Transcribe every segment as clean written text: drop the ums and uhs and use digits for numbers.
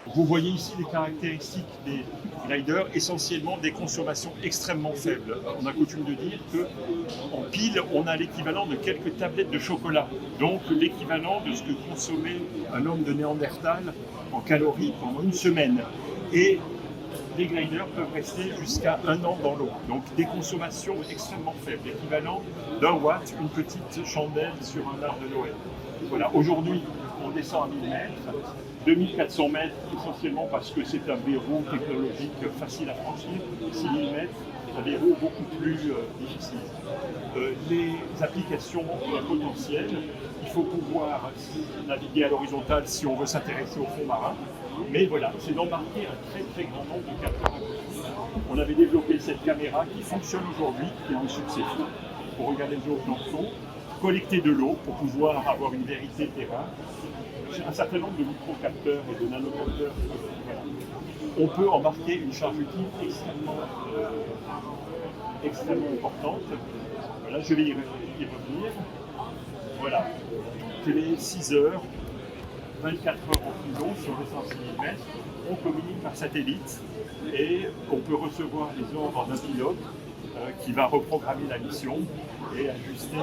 Vous voyez ici les caractéristiques des gliders, essentiellement des consommations extrêmement faibles. On a coutume de dire qu'en pile, on a l'équivalent de quelques tablettes de chocolat, donc l'équivalent de ce que consommait un homme de Néandertal en calories pendant une semaine. Et les gliders peuvent rester jusqu'à 1 an dans l'eau, donc des consommations extrêmement faibles, l'équivalent d'1 watt, une petite chandelle sur un arbre de Noël. Voilà, aujourd'hui, on descend à 1000 mètres, 2400 mètres, essentiellement parce que c'est un verrou technologique facile à franchir, 6000 mètres, un verrou beaucoup plus difficile. Les applications potentielles, il faut pouvoir naviguer à l'horizontale si on veut s'intéresser au fond marin, mais voilà, c'est d'embarquer un très très grand nombre de capteurs acoustique. On avait développé cette caméra qui fonctionne aujourd'hui, qui est un succès fou, pour regarder les eaux dans le fond, collecter de l'eau pour pouvoir avoir une vérité terrain. Un certain nombre de micro-capteurs et de nanocapteurs. Voilà. On peut embarquer une charge utile extrêmement importante. Voilà, je vais y revenir. Voilà, toutes les 6 heures, 24 heures en prison sur 206 mètres, on communique par satellite et on peut recevoir les ordres d'un pilote qui va reprogrammer la mission et ajuster.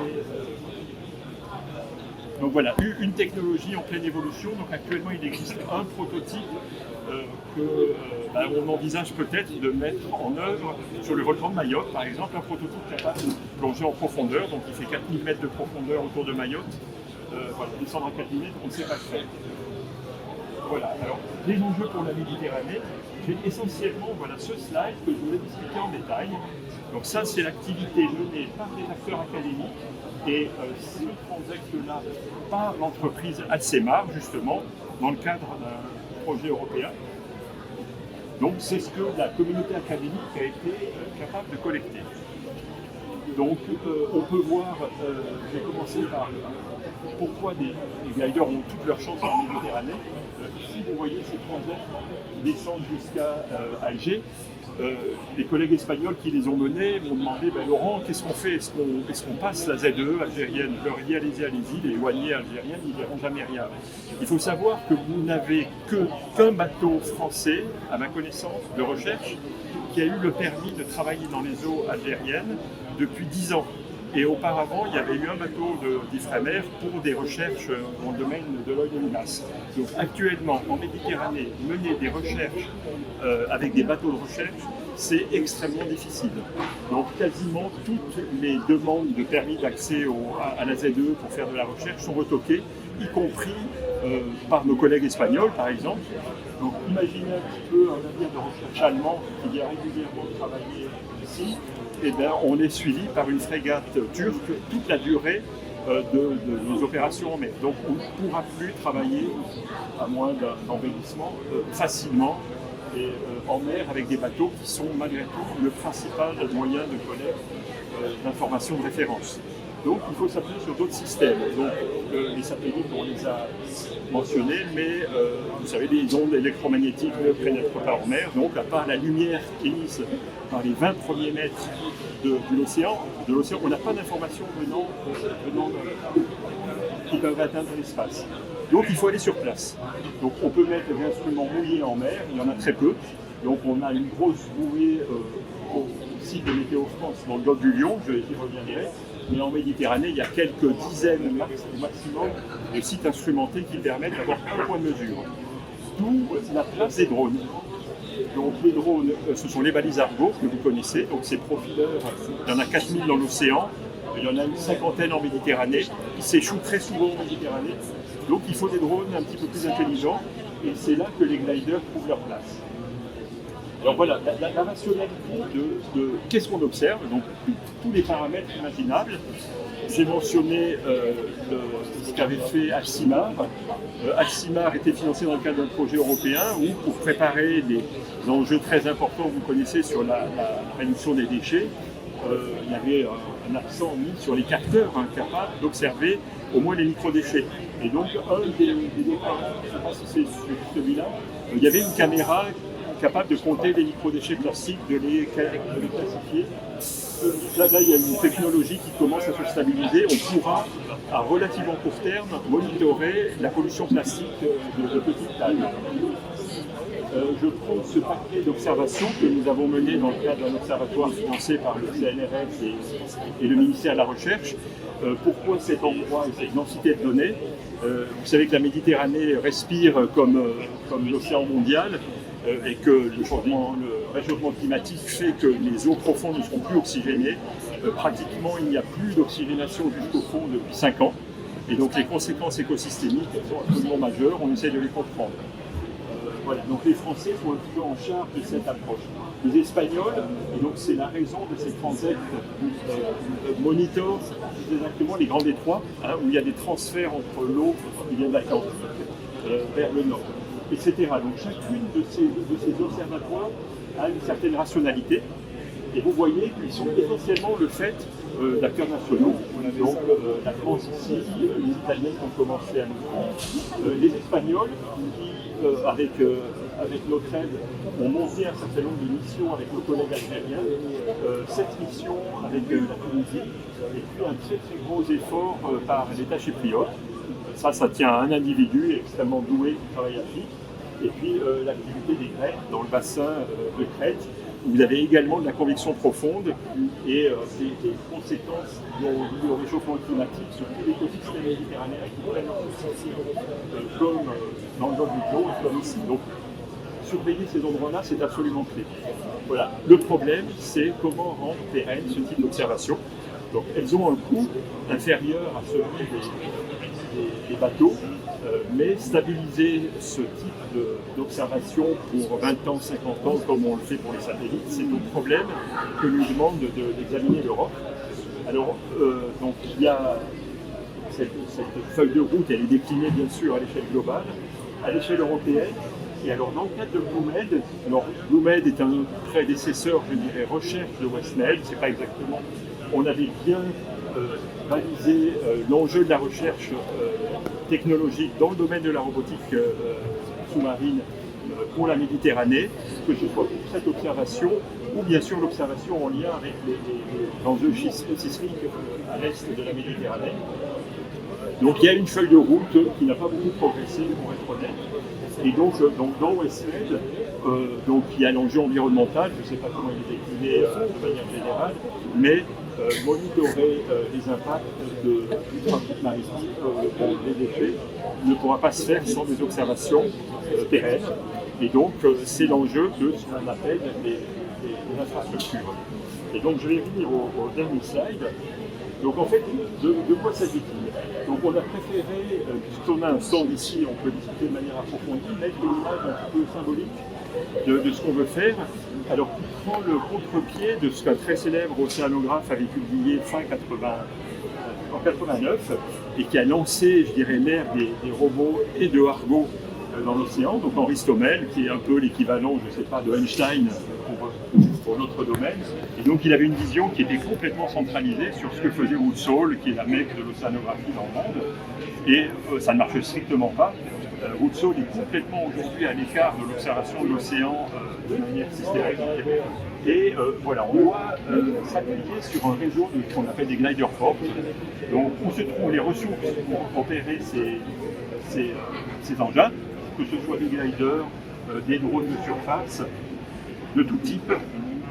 Donc voilà, une technologie en pleine évolution. Donc actuellement, il existe un prototype on envisage peut-être de mettre en œuvre sur le volcan de Mayotte, par exemple, un prototype capable de plonger en profondeur. Donc il fait 4000 mètres de profondeur autour de Mayotte. Voilà, descendre à 4000 mètres, on ne sait pas le faire. Voilà, alors les enjeux pour la Méditerranée, j'ai essentiellement ce slide que je voulais discuter en détail. Donc ça, c'est l'activité menée par des acteurs académiques et ce transact-là par l'entreprise Alcemar, justement, dans le cadre d'un projet européen. Donc c'est ce que la communauté académique a été capable de collecter. Donc on peut voir, j'ai commencé par pourquoi les gliders ont toutes leurs chances en Méditerranée. Ici vous voyez ces transects qui descendent jusqu'à Alger. Les collègues espagnols qui les ont menés m'ont demandé Laurent, qu'est-ce qu'on fait? Est-ce qu'on passe la ZE algérienne? Je leur ai dit allez-y, les douaniers algériens n'y verront jamais rien. Il faut savoir que vous n'avez qu'un bateau français, à ma connaissance, de recherche, qui a eu le permis de travailler dans les eaux algériennes depuis 10 ans. Et auparavant, il y avait eu un bateau d'Ifremer pour des recherches dans le domaine de l'oil et gas. Donc actuellement, en Méditerranée, mener des recherches avec des bateaux de recherche, c'est extrêmement difficile. Donc quasiment toutes les demandes de permis d'accès à la ZE pour faire de la recherche sont retoquées, y compris par nos collègues espagnols, par exemple. Donc imaginez un petit peu un navire de recherche allemand qui vient régulièrement travailler ici. Eh bien, on est suivi par une frégate turque toute la durée de nos opérations en mer. Donc on ne pourra plus travailler, à moins d'un embellissement, facilement et, en mer avec des bateaux qui sont malgré tout le principal moyen de collecte d'informations de référence. Donc il faut s'appuyer sur d'autres systèmes. Donc les satellites, on les a mentionnés, mais vous savez, les ondes électromagnétiques ne pénètrent pas en mer. Donc à part la lumière émise par les 20 premiers mètres de l'océan, on n'a pas d'informations venant qui peuvent atteindre l'espace. Donc il faut aller sur place. Donc on peut mettre des instruments mouillés en mer, il y en a très peu. Donc on a une grosse bouée au site de Météo France dans le golfe du Lion, j'y reviendrai. Mais en Méditerranée, il y a quelques dizaines au maximum de sites instrumentés qui permettent d'avoir un point de mesure. D'où la place des drones. Donc les drones, ce sont les balises Argo que vous connaissez, donc ces profileurs, il y en a 4000 dans l'océan, il y en a une cinquantaine en Méditerranée, ils s'échouent très souvent en Méditerranée, donc il faut des drones un petit peu plus intelligents, et c'est là que les gliders trouvent leur place. Alors voilà, la rationalité de qu'est-ce qu'on observe, donc tous les paramètres imaginables. J'ai mentionné ce qu'avait fait Alcimar. Alcimar était financé dans le cadre d'un projet européen où, pour préparer des enjeux très importants que vous connaissez sur la réduction des déchets, il y avait un accent mis sur les capteurs capables d'observer au moins les microdéchets. Et donc, un des départs, je ne sais pas si c'est sur celui-là, il y avait une caméra capable de compter les microdéchets plastiques, de les classifier là, il y a une technologie qui commence à se stabiliser. On pourra, à relativement court terme, monitorer la pollution plastique de petite taille. Je prends ce paquet d'observations que nous avons mené dans le cadre d'un observatoire financé par le CNRS et le ministère de la Recherche. Pourquoi cet endroit et cette densité de données? Vous savez que la Méditerranée respire comme l'océan mondial et que le réchauffement climatique fait que les eaux profondes ne seront plus oxygénées. Pratiquement, il n'y a plus d'oxygénation jusqu'au fond depuis 5 ans. Et donc les conséquences écosystémiques sont absolument majeures, on essaie de les comprendre. Voilà, donc les Français sont un petit peu en charge de cette approche. Les Espagnols, et donc c'est la raison de ces transects monitorent exactement les grands détroits, où il y a des transferts entre l'eau qui vient de l'Atlantique vers le nord, etc. Donc chacune de ces observatoires a une certaine rationalité, et vous voyez qu'ils sont essentiellement le fait d'acteurs nationaux. Donc la France ici, les Italiens qui ont commencé à nous les Espagnols qui avec notre aide, ont monté un certain nombre de missions avec nos collègues algériens, 7 missions avec la Tunisie, et puis un très très gros effort par l'État chypriote. Ça tient à un individu extrêmement doué qui travaille à Chypre, et puis l'activité des Grecs dans le bassin de Crète, où vous avez également de la convection profonde et des conséquences liées au réchauffement climatique sur tout l'écosystème méditerranéen qui prennent leur succession, comme dans le golfe du Lion et comme ici. Donc, surveiller ces endroits-là, c'est absolument clé. Voilà. Le problème, c'est comment rendre pérenne ce type d'observation. Donc, elles ont un coût inférieur à celui des bateaux, mais stabiliser ce type d'observation pour 20 ans, 50 ans, comme on le fait pour les satellites, c'est tout le problème que nous demande d'examiner l'Europe. Alors, donc, il y a cette feuille de route, elle est déclinée bien sûr à l'échelle globale, à l'échelle européenne. Et alors, dans le cadre de BloomEd, alors BloomEd est un prédécesseur, je dirais, recherche de WestNet, c'est pas exactement. On avait bien balisé l'enjeu de la recherche technologique dans le domaine de la robotique sous-marine pour la Méditerranée, que ce soit pour cette observation ou bien sûr l'observation en lien avec les enjeux sismiques à l'est de la Méditerranée. Donc il y a une feuille de route qui n'a pas beaucoup progressé, pour être honnête. Et donc dans WestNet, il y a l'enjeu environnemental, je ne sais pas comment il est décliné de manière générale, mais monitorer les impacts du trafic maritime des déchets ne pourra pas se faire sans des observations pérennes. Et donc c'est l'enjeu de ce qu'on appelle les infrastructures. Et donc je vais venir au dernier slide. Donc en fait, de quoi s'agit-il? Donc on a préféré, puisqu'on a un stand ici, on peut discuter de manière approfondie, mettre une image un petit peu symbolique de ce qu'on veut faire. Alors qui prend le contre-pied de ce qu'un très célèbre océanographe avait publié en 89 et qui a lancé, je dirais, l'ère des robots et de Argo dans l'océan, donc Henri Stommel, qui est un peu l'équivalent, je ne sais pas, de Einstein pour notre domaine. Et donc il avait une vision qui était complètement centralisée sur ce que faisait Woods Hole, qui est la mecque de l'océanographie dans le monde. Et ça ne marche strictement pas. Woods Hole est complètement aujourd'hui à l'écart de l'observation de l'océan de manière systématique. Et voilà, on doit s'appuyer sur un réseau de ce qu'on appelle des glider ports, donc où se trouvent les ressources pour opérer ces engins, que ce soit des gliders, des drones de surface, de tout type.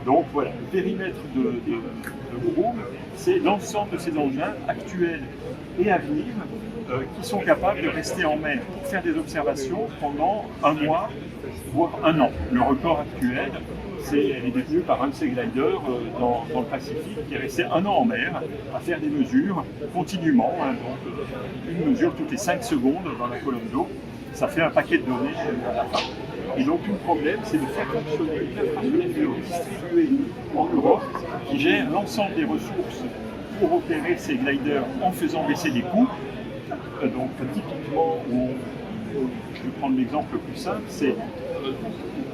Donc voilà, le périmètre de Broom, c'est l'ensemble de ces engins actuels et à venir qui sont capables de rester en mer pour faire des observations pendant 1 mois, voire 1 an. Le record actuel, elle est détenue par un de ces gliders dans le Pacifique qui est resté 1 an en mer à faire des mesures continuellement. Donc une mesure toutes les 5 secondes dans la colonne d'eau. Ça fait un paquet de données à la fin. Et donc, le problème, c'est de faire fonctionner une infrastructure distribuée en Europe qui gère l'ensemble des ressources pour opérer ces gliders en faisant baisser les coûts. Donc, typiquement, je vais prendre l'exemple le plus simple, c'est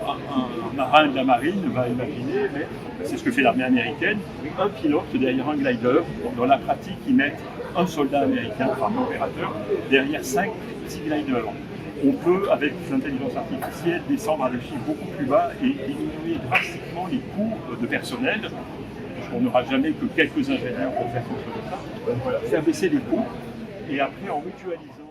un marin de la marine va imaginer, mais c'est ce que fait l'armée américaine, un pilote derrière un glider. Dans la pratique, ils mettent un soldat américain, enfin un opérateur, derrière 5 petits gliders. On peut, avec l'intelligence artificielle, descendre à des chiffres beaucoup plus bas et diminuer drastiquement les coûts de personnel. on n'aura jamais que quelques ingénieurs pour faire quelque chose comme ça. Donc voilà, faire baisser les coûts et après en mutualisant.